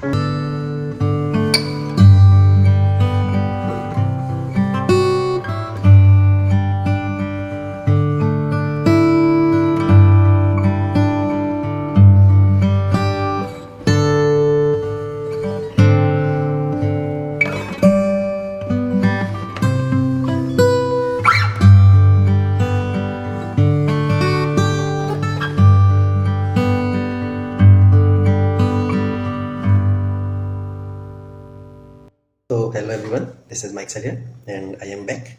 So, hello everyone, this is Mike Salia and I am back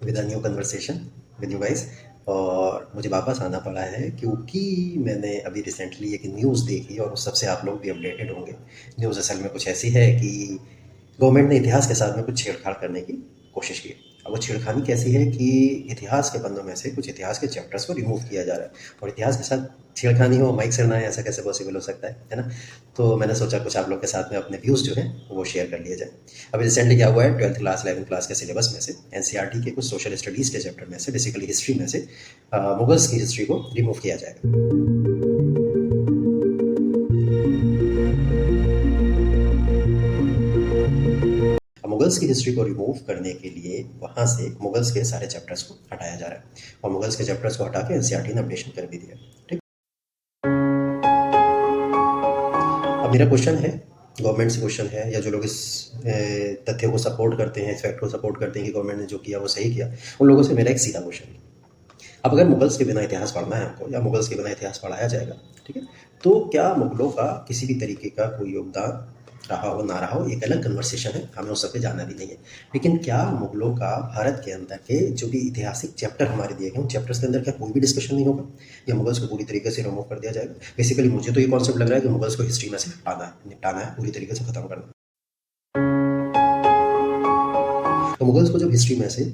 with a new conversation with you guys. और मुझे वापस आना पड़ा है क्योंकि मैंने अभी रिसेंटली एक न्यूज़ देखी और उस सबसे आप लोग भी अपडेटेड होंगे। न्यूज़ असल में कुछ ऐसी है कि गवर्नमेंट ने इतिहास के साथ में कुछ छेड़छाड़ करने की कोशिश की। अब वो छेड़खानी कैसी है कि इतिहास के पन्नों में से कुछ इतिहास के चैप्टर्स को रिमूव किया जा रहा है और इतिहास के साथ छेड़खानी हो, माइक से ना है, ऐसा कैसे पॉसिबल हो सकता है ना? तो मैंने सोचा कुछ आप लोग के साथ में अपने व्यूज़ जो हैं वो शेयर कर लिए जाए। अभी रिसेंटली क्या हुआ है, 12th क्लास 11th क्लास के सिलेबस में से एनसीईआरटी के कुछ सोशल स्टडीज़ के चैप्टर में से, बेसिकली हिस्ट्री में से मुगल्स की हिस्ट्री को रिमूव किया जाएगा। मुगल्स की हिस्ट्री को रिमूव करने के लिए वहाँ से मुगल्स के सारे चैप्टर्स को हटाया जा रहा है और मुगल्स के चैप्टर्स को हटा के एनसीईआरटी ने अपडेशन कर भी दिया। ठीक, अब मेरा क्वेश्चन है, गवर्नमेंट से क्वेश्चन है, या जो लोग इस तथ्य को सपोर्ट करते हैं, इस फैक्ट को सपोर्ट करते हैं कि गवर्नमेंट ने जो किया वो सही किया, उन लोगों से मेरा एक सीधा क्वेश्चन है। अब अगर मुगल्स के बिना इतिहास पढ़ना है हमको, या मुगल्स के बिना इतिहास पढ़ाया जाएगा, ठीक है, तो क्या मुगलों का किसी भी तरीके का कोई योगदान रहा हो ना रहा हो, एक अलग कन्वर्सेशन है, हमें उस सब पे जाना भी नहीं है। लेकिन क्या मुगलों का भारत के अंदर के जो भी ऐतिहासिक चैप्टर हमारे दिए गए, उन चैप्टर्स के अंदर क्या कोई भी डिस्कशन नहीं होगा, या मुगल्स को पूरी तरीके से रिमूव कर दिया जाएगा? बेसिकली मुझे तो ये कॉन्सेप्ट लग रहा है कि मुगल्स को हिस्ट्री में से निपटाना है, पूरी तरीके से खत्म करना। तो मुगल्स को जब हिस्ट्री में से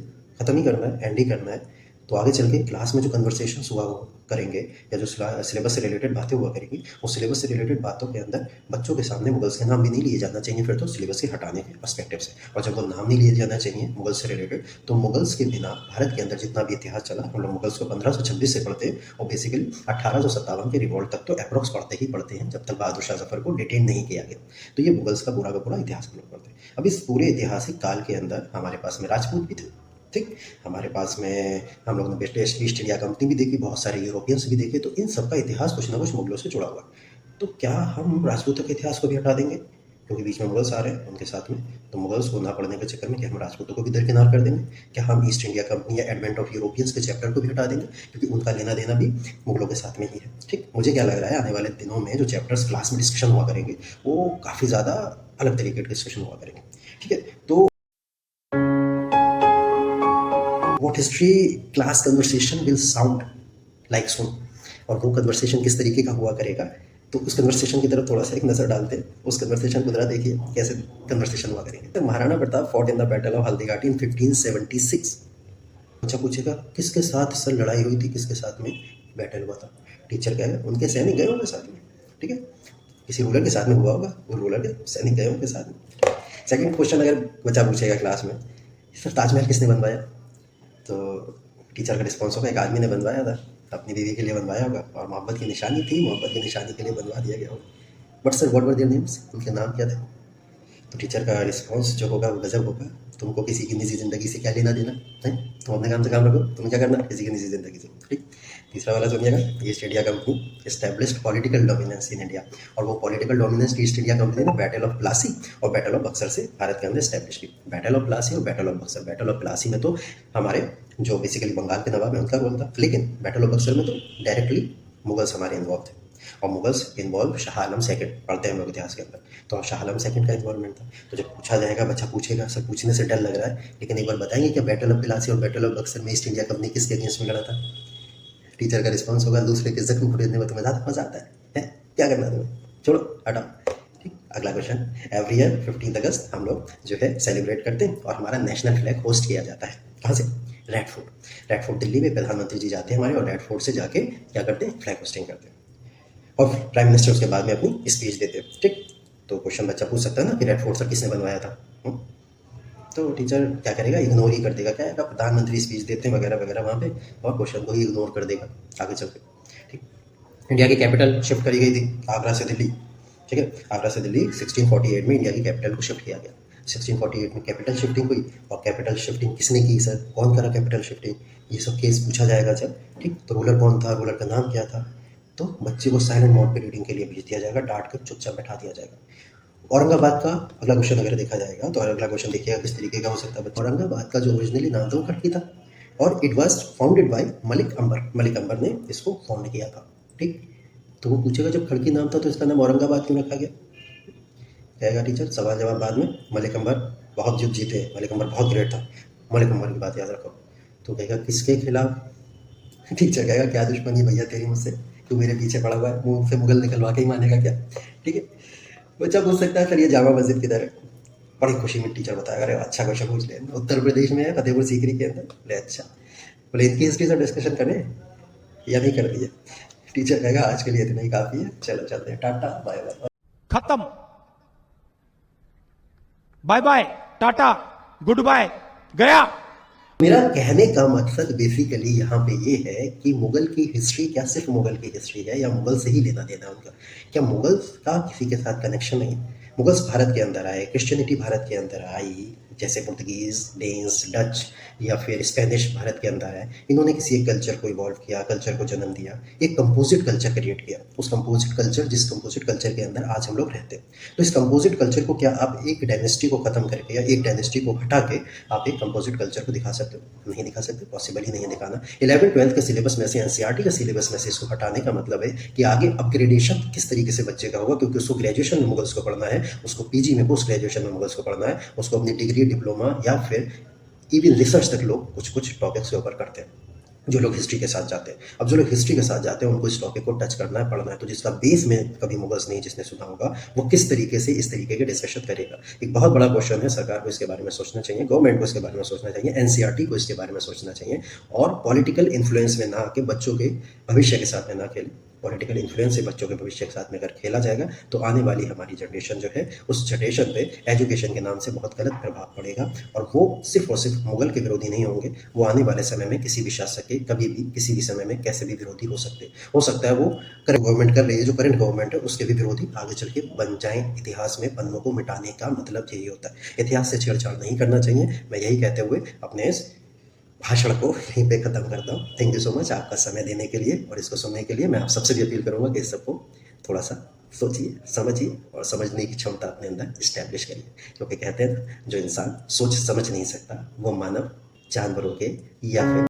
खत्म ही करना है, एंड ही करना है, तो आगे चल के क्लास में जो कन्वर्सेशन हुआ करेंगे, या जो सिलेबस से रिलेटेड बातें हुआ करेंगी, उस सिलेबस से रिलेटेड बातों के अंदर बच्चों के सामने मुगल्स के नाम भी नहीं लिए जाना चाहिए, फिर तो सिलेबस के हटाने के पर्सपेक्टिव से। और जब वो नाम नहीं लिए जाना चाहिए मुगल्स से रिलेटेड, तो मुगल्स के बिना भारत के अंदर जितना भी इतिहास चला, हम लोग मुगल्स को 1526 से पढ़ते हैं और बेसिकली 1857 के रिवॉल्ट तक तो अप्रोक्स पढ़ते ही पढ़ते हैं, जब तक बहादुर शाह जफर को डिटेन नहीं किया गया। तो ये मुगल्स का पूरा इतिहास हम लोग पढ़ते हैं। अब इस पूरे ऐतिहासिक काल के अंदर हमारे पास में राजपूत भी थे, ठीक, हमारे पास में हम लोग ने ईस्ट इंडिया कंपनी भी देखी, बहुत सारे यूरोपियंस भी देखे, तो इन सब का इतिहास कुछ ना कुछ मुगलों से जुड़ा हुआ। तो क्या हम राजपूतों के इतिहास को भी हटा देंगे क्योंकि बीच में मुगल्स आ रहे हैं उनके साथ में? तो मुगल्स को ना पढ़ने के चक्कर में क्या हम राजपूतों को भी दरकिनार कर देंगे? क्या हम ईस्ट इंडिया कंपनी या एडवेंट ऑफ यूरोपियंस के चैप्टर को भी हटा देंगे क्योंकि उनका लेना देना भी मुगलों के साथ में ही है? ठीक, मुझे क्या लग रहा है, आने वाले दिनों में जो चैप्टर्स क्लास में डिस्कशन हुआ करेंगे वो काफ़ी ज़्यादा अलग तरीके के डिस्कशन हुआ करेंगे। ठीक है, तो what history class conversation will sound like soon, और वो कन्वर्सेशन किस तरीके का हुआ करेगा, तो उस कन्वर्सेशन की तरफ थोड़ा सा एक नज़र डालते हैं। उस कन्वर्सेशन को जरा देखिए कैसे कन्वर्सेशन हुआ करेंगे। तो Maharana Pratap fought in the battle of Haldighati in 1576। अच्छा पूछेगा किसके साथ सर लड़ाई हुई थी, किसके साथ में बैटल हुआ था? टीचर कहेगा उनके सैनिक गए होंगे साथ में, ठीक है, किसी रूलर के साथ में हुआ होगा, वो रूलर के सैनिक गए होंगे साथ में। सेकंड क्वेश्चन अगर बच्चा पूछेगा क्लास में, सर ताजमहल किसने बनवाया, तो टीचर का रिस्पॉन्स होगा एक आदमी ने बनवाया था, अपनी बीवी के लिए बनवाया होगा और मोहब्बत की निशानी थी, मोहब्बत की निशानी के लिए बनवा दिया गया होगा। But sir what were their names, उनके नाम क्या थे? तो टीचर का रिस्पॉन्स जो होगा वो गजब होगा, तुमको किसी की निजी ज़िंदगी से क्या लेना देना है, तुम अपने काम से काम रखो, तुम्हें क्या करना किसी की निजी ज़िंदगी से। ठीक, तीसरा वाला सुनिएगा, east India company established political dominance in India, और वो political dominance east India company ने बैटल ऑफ प्लासी और बैटल ऑफ बक्सर से भारत के अंदर एस्टैब्लिश की। बैटल ऑफ प्लासी और battle of Buxar, battle of Plassey में तो हमारे जो बेसिकली बंगाल के नवाब है उनका रोल था, लेकिन बैटल ऑफ बक्सर में तो डायरेक्टली मुगल्स हमारे इन्वॉल्व थे, और Mughals involve Shah Alam second, पढ़ते हैं हम लोग इतिहास के अंदर, तो शाह आलम सेकंड का इन्वॉल्वमेंट था। तो जब पूछा जाएगा, बच्चा पूछेगा, सर पूछने से डर लग रहा है, लेकिन एक बार बताएंगे क्या बैटल ऑफ प्लासी और बैटल ऑफ बक्सर में ईस्ट इंडिया कंपनी किसके अगेंस्ट में लड़ा था? टीचर का रिस्पॉन्स होगा दूसरे के जख्म खरीदने में तुम्हें ज़्यादा मजा आता है, क्या करना तुम्हें, छोड़ो हटाओ। ठीक, अगला क्वेश्चन, एवरी ईयर 15 अगस्त हम लोग जो है सेलिब्रेट करते हैं और हमारा नेशनल फ्लैग होस्ट किया जाता है। कहाँ से? Red fort. Red fort Delhi में प्रधानमंत्री जी जाते हैं हमारे, और रेड फोर्ट से जाके क्या करते हैं, फ्लैग होस्टिंग करते हैं, और प्राइम मिनिस्टर उसके बाद में अपनी स्पीच देते हैं। ठीक, तो क्वेश्चन बच्चा पूछ सकता है ना कि रेड फोर्ट सर किसने बनवाया था? तो टीचर क्या करेगा, इग्नोर ही कर देगा, क्या है प्रधानमंत्री स्पीच देते हैं वगैरह वगैरह वहाँ पे, और क्वेश्चन को ही इग्नोर कर देगा आगे चल के। ठीक, इंडिया की कैपिटल शिफ्ट करी गई थी आगरा से दिल्ली, ठीक है। आगरा से दिल्ली 1648 में इंडिया की कैपिटल को शिफ्ट किया गया। 1648 में कैपिटल शिफ्टिंग हुई, और कैपिटल शिफ्टिंग किसने की सर, कौन करा कैपिटल शिफ्टिंग, ये सब केस पूछा जाएगा जब, ठीक। तो रूलर कौन था, रूलर का नाम क्या था, तो बच्चे को साइलेंट मोड पे रीडिंग के लिए भेज दिया जाएगा, डांट कर चुपचाप बैठा दिया जाएगा। औरंगाबाद का अगला क्वेश्चन अगर देखा जाएगा तो अगला क्वेश्चन देखिएगा किस तरीके का हो सकता है। औरंगाबाद का जो ओरिजिनली नाम था वो खड़की था, और it was founded by Malik Ambar. Malik Ambar ने इसको फाउंड किया था, ठीक। तो वो पूछेगा जब खड़की नाम था तो इसका नाम औरंगाबाद क्यों रखा गया, कहेगा टीचर सवाल जवाब बाद में। मलिक अंबर बहुत युद्ध जीते, मलिक अंबर बहुत ग्रेट था, मलिक अंबर की बात याद रखो। तो कहेगा किसके खिलाफ, टीचर कहेगा क्या दुश्मनी भैया तेरी मुझसे, तू मेरे पीछे पड़ा हुआ है, मुंह से मुगल निकलवा के ही मानेगा क्या, ठीक है। बच्चा पूछ सकता है सर ये जामा मस्जिद किधर है, बड़ी खुशी में टीचर बताएगा अरे अच्छा क्वेश्चन पूछ ले, उत्तर प्रदेश में है, फतेहपुर सीकरी के अंदर। बोले अच्छा, बोले इनकी हिस्ट्री से डिस्कशन करें या नहीं कर दिए, टीचर कहेगा आज के लिए इतना ही काफ़ी है, चलो चलते हैं, टाटा बाय बाय। खत्म, bye bye, tata, goodbye, गया। मेरा कहने का मकसद बेसिकली यहाँ पे ये है कि मुगल की हिस्ट्री क्या सिर्फ मुगल की हिस्ट्री है, या मुगल से ही लेना देना उनका, क्या मुगल्स का किसी के साथ कनेक्शन नहीं। मुगल्स भारत के अंदर आए, क्रिश्चियनिटी भारत के अंदर आई, जैसे पुर्तगीज, डेन्स, डच या फिर स्पेनिश भारत के अंदर आए। इन्होंने किसी एक कल्चर को इवॉल्व किया, कल्चर को जन्म दिया, एक कंपोजिट कल्चर क्रिएट किया। उस कंपोजिट कल्चर, जिस कंपोजिट कल्चर के अंदर आज हम लोग रहते हैं, तो इस कंपोजिट कल्चर को क्या आप एक डायनेस्टी को खत्म करके या एक डायनेस्टी को हटा के आप एक कंपोजिट कल्चर को दिखा सकते हो, नहीं दिखा सकते, पॉसिबल ही नहीं है दिखाना। 11th-12th के सिलेबस में से, एनसीईआरटी के सिलेबस में से इसको हटाने का मतलब है कि आगे अपग्रेडेशन किस तरीके से बच्चे का होगा, क्योंकि उसको ग्रेजुएशन में मुगल्स को पढ़ना है, उसको पीजी में, पोस्ट ग्रेजुएशन में मुगल्स को पढ़ना है, उसको अपनी डिग्री, डिप्लोमा या फिर इवन रिसर्च तक लोग कुछ कुछ टॉपिक्स के ऊपर करते हैं, जो लोग हिस्ट्री के साथ जाते हैं। अब जो लोग हिस्ट्री के साथ जाते हैं उनको इस टॉपिक को टच करना है, पढ़ना है, तो जिसका बेस में कभी मुगल्स नहीं जिसने सुना होगा, वो किस तरीके से इस तरीके के डिस्कशन करेगा। एक बहुत बड़ा क्वेश्चन है, सरकार को इसके बारे में सोचना चाहिए, गवर्नमेंट को इसके बारे में सोचना चाहिए, एनसीईआरटी को इसके बारे में सोचना चाहिए, और पॉलिटिकल इन्फ्लुएंस में ना आके बच्चों के भविष्य के साथ में ना खेले। पॉलिटिकल इन्फ्लुएंस से बच्चों के भविष्य के साथ में अगर खेला जाएगा तो आने वाली हमारी जनरेशन जो है, उस जनरेशन पे एजुकेशन के नाम से बहुत गलत प्रभाव पड़ेगा, और वो सिर्फ और सिर्फ मुगल के विरोधी नहीं होंगे, वो आने वाले समय में किसी भी शासक के कभी भी किसी भी समय में कैसे भी विरोधी हो सकता है वो करंट गवर्नमेंट कर रही है, जो करंट गवर्नमेंट है उसके भी विरोधी आगे चल के बन जाएं। इतिहास में पन्नों को मिटाने का मतलब यही होता है, इतिहास से छेड़छाड़ नहीं करना चाहिए। मैं यही कहते हुए अपने इस भाषण को यहीं पे ख़त्म करता हूँ। थैंक यू सो मच आपका समय देने के लिए, और इसको सुनने के लिए मैं आप सबसे भी अपील करूँगा कि इस सबको थोड़ा सा सोचिए, समझिए, और समझने की क्षमता अपने अंदर इस्टेब्लिश करिए, क्योंकि कहते हैं ना, जो इंसान सोच समझ नहीं सकता वो मानव जानवरों के या फिर